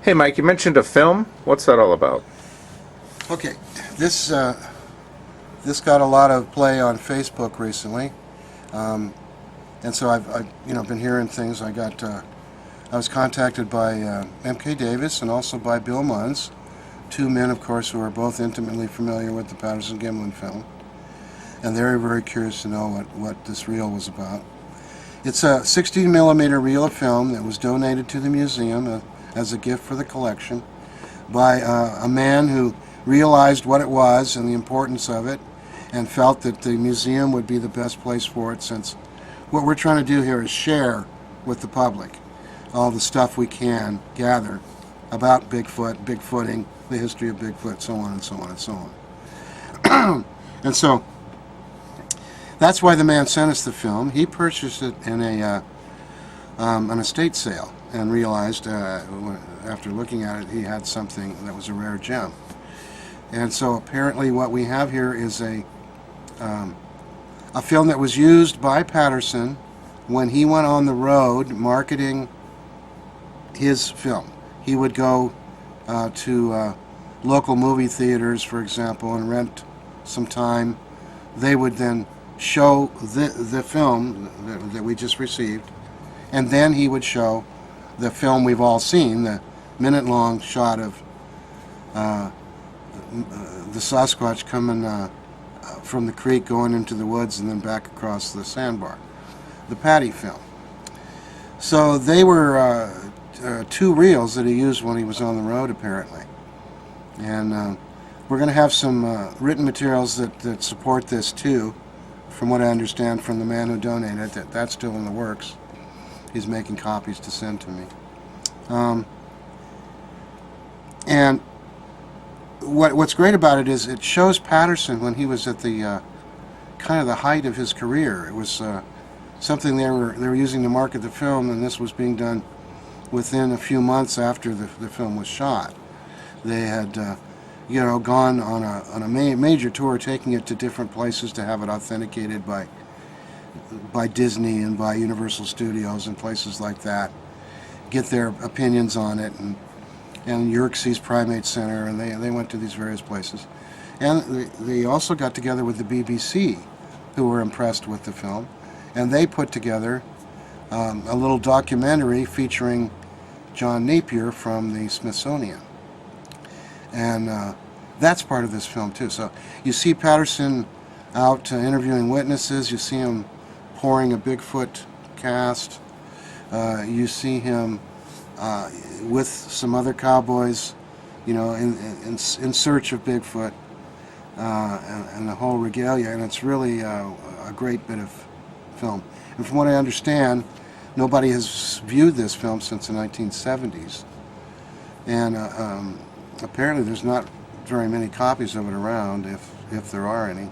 Hey, Mike, you mentioned a film. What's that all about? Okay, this got a lot of play on Facebook recently, and so I've been hearing things. I was contacted by M.K. Davis and also by Bill Munns, two men, of course, who are both intimately familiar with the Patterson-Gimlin film, and they're very curious to know what this reel was about. It's a 16 millimeter reel of film that was donated to the museum as a gift for the collection by a man who realized what it was and the importance of it, and felt that the museum would be the best place for it, since what we're trying to do here is share with the public all the stuff we can gather about Bigfoot, Bigfooting, the history of Bigfoot, so on and so on and so on. And so that's why the man sent us the film. He purchased it in an estate sale and realized after looking at it he had something that was a rare gem. And so apparently what we have here is a film that was used by Patterson when he went on the road marketing his film. He would go to local movie theaters, for example, and rent some time. They would then show the film that we just received, and then he would show the film we've all seen, the minute-long shot of the Sasquatch coming from the creek, going into the woods, and then back across the sandbar, the Patty film. So they were two reels that he used when he was on the road, apparently. And we're going to have some written materials that support this too, from what I understand from the man who donated it. That's still in the works. He's making copies to send to me. And what's great about it is it shows Patterson when he was at the kind of the height of his career. It was something they were using to market the film, and this was being done within a few months after the film was shot. They had gone on a major tour, taking it to different places to have it authenticated by Disney and by Universal Studios and places like that, get their opinions on it, and Yerkes's Primate Center, and they went to these various places. And they also got together with the BBC, who were impressed with the film, and they put together a little documentary featuring John Napier from the Smithsonian. And that's part of this film too. So you see Patterson out interviewing witnesses, you see him pouring a Bigfoot cast, you see him with some other cowboys, in search of Bigfoot, and the whole regalia, and it's really a great bit of film. And from what I understand, nobody has viewed this film since the 1970s, and apparently there's not very many copies of it around, if there are any.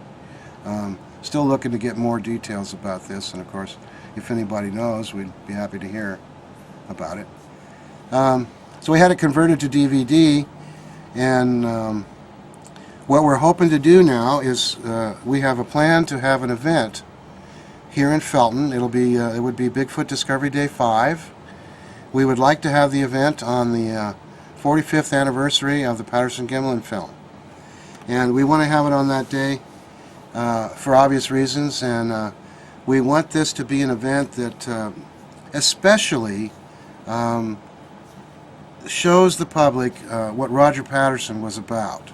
Still looking to get more details about this, and of course, if anybody knows, we'd be happy to hear about it. So we had it converted to DVD, and what we're hoping to do now is we have a plan to have an event here in Felton. It would be Bigfoot Discovery Day 5. We would like to have the event on the 45th anniversary of the Patterson-Gimlin film, and we want to have it on that day for obvious reasons, and we want this to be an event that especially shows the public what Roger Patterson was about.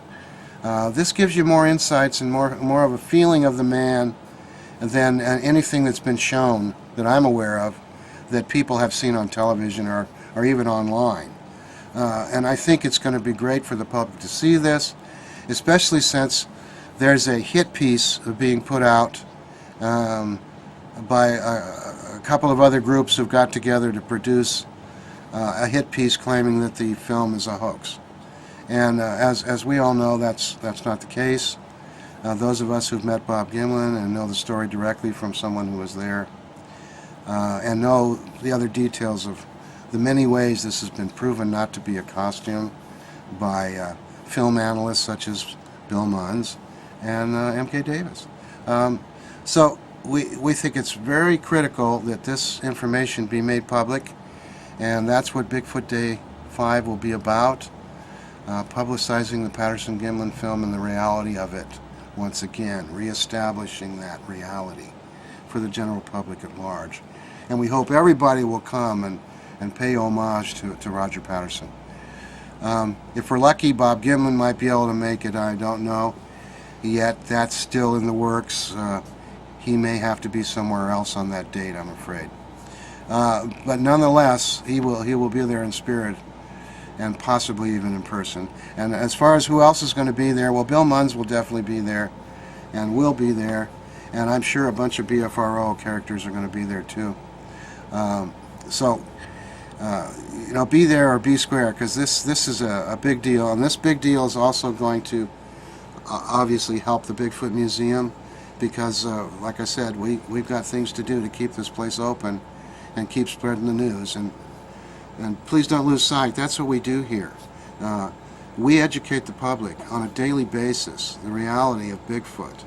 This gives you more insights and more of a feeling of the man than anything that's been shown that I'm aware of that people have seen on television or even online. And I think it's going to be great for the public to see this, especially since there's a hit piece being put out by a couple of other groups who've got together to produce a hit piece claiming that the film is a hoax. And as we all know, that's not the case. Those of us who've met Bob Gimlin and know the story directly from someone who was there, and know the other details of the many ways this has been proven not to be a costume by film analysts such as Bill Munns and M.K. Davis. So we think it's very critical that this information be made public, and that's what Bigfoot Day 5 will be about, publicizing the Patterson-Gimlin film and the reality of it once again, reestablishing that reality for the general public at large. And we hope everybody will come and pay homage to Roger Patterson. If we're lucky, Bob Gimlin might be able to make it. I don't know yet. That's still in the works. He may have to be somewhere else on that date, I'm afraid. But nonetheless, he will be there in spirit, and possibly even in person. And as far as who else is going to be there, well, Bill Munns will definitely be there, and will be there, and I'm sure a bunch of BFRO characters are going to be there too. You know, be there or be square, because this is a big deal, and this big deal is also going to obviously help the Bigfoot Museum, because like I said, we've got things to do to keep this place open and keep spreading the news. And please don't lose sight, that's what we do here. We educate the public on a daily basis, the reality of Bigfoot,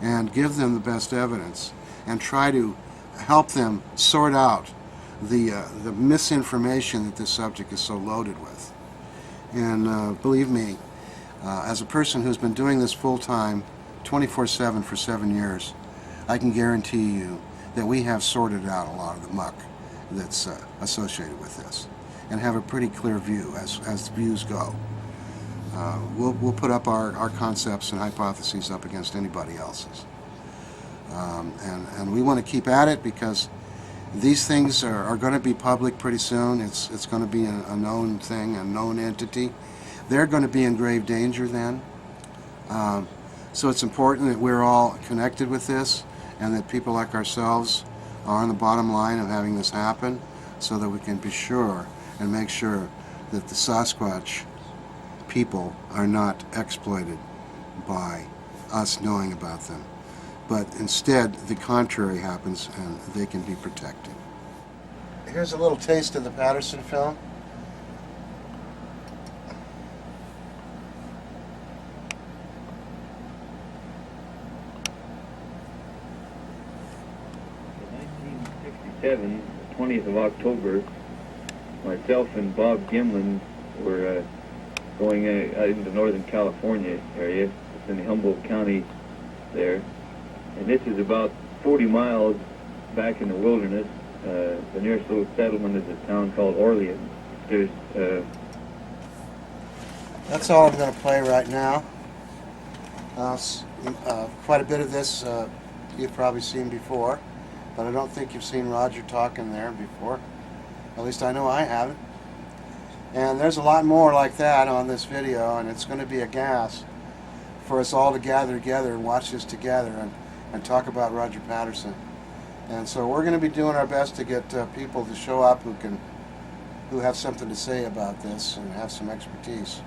and give them the best evidence, and try to help them sort out the misinformation that this subject is so loaded with. And believe me, as a person who's been doing this full-time, 24/7 for 7 years, I can guarantee you that we have sorted out a lot of the muck that's associated with this, and have a pretty clear view as views go. We'll put up our concepts and hypotheses up against anybody else's. And we want to keep at it, because these things are going to be public pretty soon. It's going to be a known thing, a known entity. They're going to be in grave danger then. So it's important that we're all connected with this, and that people like ourselves are on the bottom line of having this happen, so that we can be sure and make sure that the Sasquatch people are not exploited by us knowing about them. But instead, the contrary happens, and they can be protected. Here's a little taste of the Patterson film. The 20th of October, myself and Bob Gimlin were going out into Northern California area. It's in Humboldt County there. And this is about 40 miles back in the wilderness. The nearest little settlement is a town called Orleans. There's That's all I'm going to play right now. Quite a bit of this you've probably seen before, but I don't think you've seen Roger talking there before. At least I know I haven't. And there's a lot more like that on this video, and it's going to be a gas for us all to gather together and watch this together and talk about Roger Patterson. And so we're going to be doing our best to get people to show up who have something to say about this and have some expertise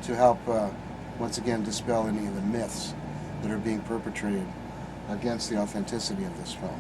to help once again dispel any of the myths that are being perpetrated against the authenticity of this film.